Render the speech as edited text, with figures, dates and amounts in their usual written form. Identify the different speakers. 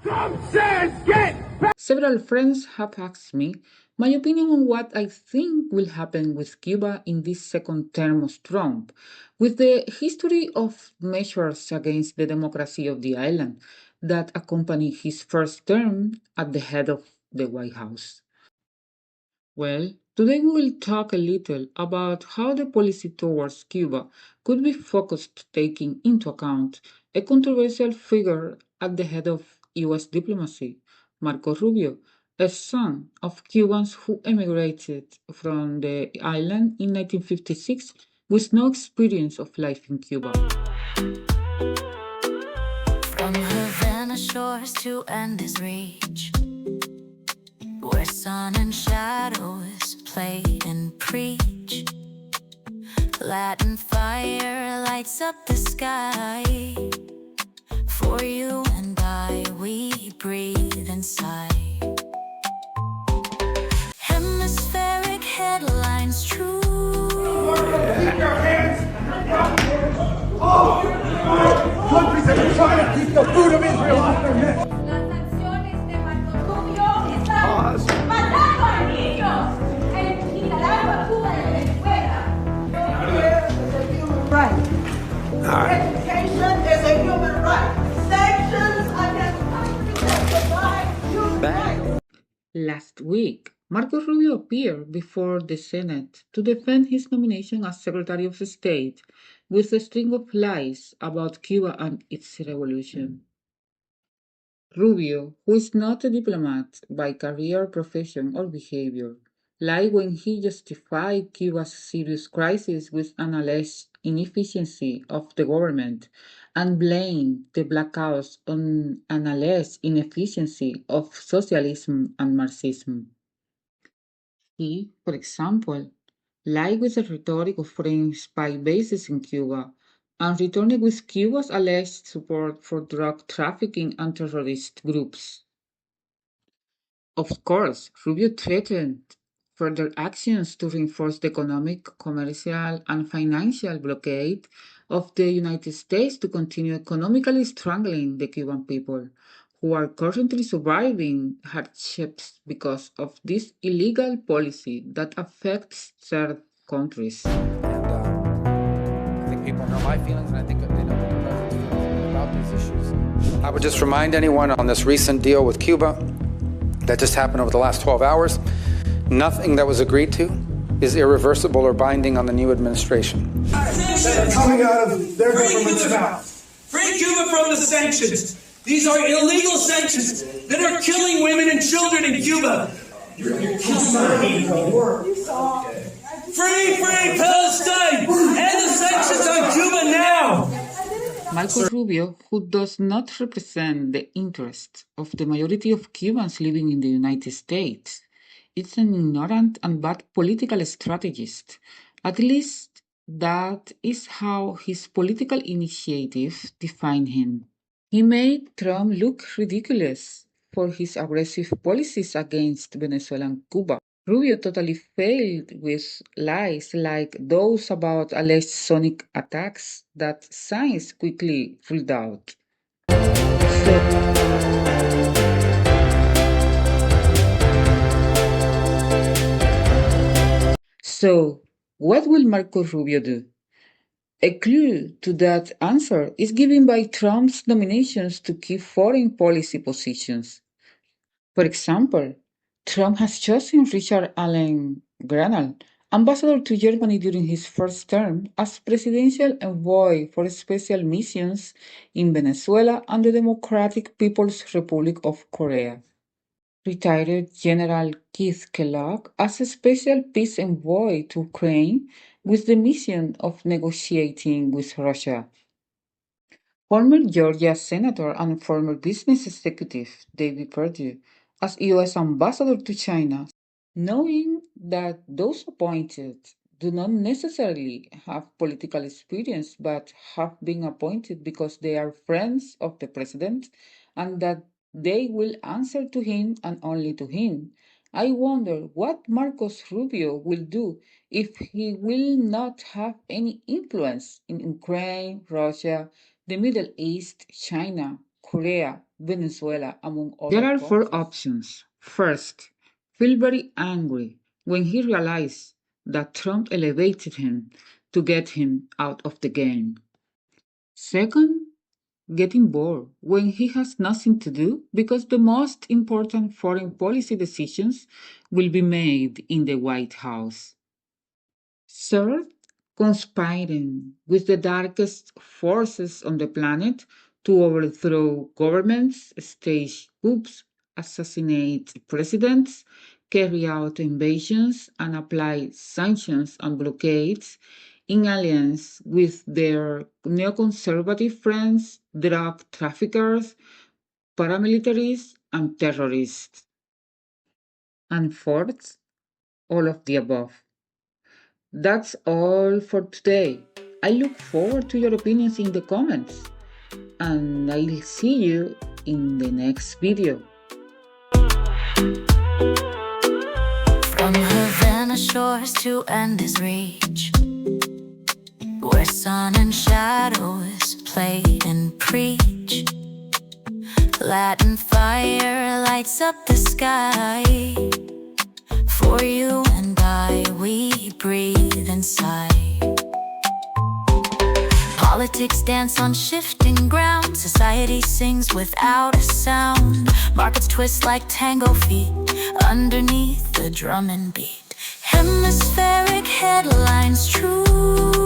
Speaker 1: Trump says get back!
Speaker 2: Several friends have asked me my opinion on what I think will happen with Cuba in this second term of Trump, with the history of measures against the democracy of the island that accompany his first term at the head of the White House. Well, today we will talk a little about how the policy towards Cuba could be focused taking into account a controversial figure at the head of US diplomacy, Marco Rubio, a son of Cubans who emigrated from the island in 1956 with no experience of life in Cuba.
Speaker 3: From Havana shores to Andes reach, where sun and shadows play and preach, Latin fire lights up the sky. For you and I, we breathe inside. Hemispheric headlines true.
Speaker 1: Keep your hands off countries that are trying to keep the food of Israel off their necks.
Speaker 4: Las acciones de Marco Rubio están matando a niños en Nicaragua, Cuba y Venezuela.
Speaker 5: Healthcare is a human right. Education is a human right. Sanctions against countries that provide human rights.
Speaker 2: Last week, Marco Rubio appeared before the Senate to defend his nomination as Secretary of State with a string of lies about Cuba and its revolution. Rubio, who is not a diplomat by career, profession, or behavior, lied when he justified Cuba's serious crisis with an alleged inefficiency of the government and blamed the blackouts on an alleged inefficiency of socialism and Marxism. He, for example, lied with the rhetoric of foreign spy bases in Cuba and returned with Cuba's alleged support for drug trafficking and terrorist groups. Of course, Rubio threatened further actions to reinforce the economic, commercial, and financial blockade of the United States to continue economically strangling the Cuban people, who are currently surviving hardships because of this illegal policy that affects third countries.
Speaker 6: I think people know my feelings, and I think they know what the president feels about these issues. I would just remind anyone on this recent deal with Cuba that just happened over the last 12 hours, nothing that was agreed to is irreversible or binding on the new administration.
Speaker 1: That are coming out of their government's mouth.
Speaker 7: Free Cuba from the sanctions. These are illegal sanctions that are killing women and children in Cuba. Free Palestine! End the sanctions on Cuba now!
Speaker 2: Marco Rubio, who does not represent the interests of the majority of Cubans living in the United States, is an ignorant and bad political strategist. At least that is how his political initiatives define him. He made Trump look ridiculous for his aggressive policies against Venezuela and Cuba. Rubio totally failed with lies like those about alleged sonic attacks that science quickly ruled out. So, what will Marco Rubio do? A clue to that answer is given by Trump's nominations to key foreign policy positions. For example, Trump has chosen Richard Allen Granal, ambassador to Germany during his first term, as presidential envoy for special missions in Venezuela and the Democratic People's Republic of Korea. Retired General Keith Kellogg as a special peace envoy to Ukraine with the mission of negotiating with Russia. Former Georgia Senator and former business executive David Perdue as U.S. Ambassador to China, knowing that those appointed do not necessarily have political experience but have been appointed because they are friends of the president and that they will answer to him and only to him. I wonder what Marcos Rubio will do if he will not have any influence in Ukraine, Russia, the Middle East, China, Korea, Venezuela, among other There are four options. First, feel very angry when he realized that Trump elevated him to get him out of the game. Second, getting bored when he has nothing to do because the most important foreign policy decisions will be made in the White House. Third, conspiring with the darkest forces on the planet to overthrow governments, stage coups, assassinate presidents, carry out invasions, and apply sanctions and blockades in alliance with their neoconservative friends, drug traffickers, paramilitaries, and terrorists. And fourth, all of the above. That's all for today. I look forward to your opinions in the comments, and I'll see you in the next video.
Speaker 3: From Havana shores to Andes reach, where sun and shadows play and preach, Latin fire lights up the sky. For you and I, we breathe inside. Politics dance on shifting ground. Society sings without a sound. Markets twist like tango feet underneath the drum and beat. Hemispheric headlines true.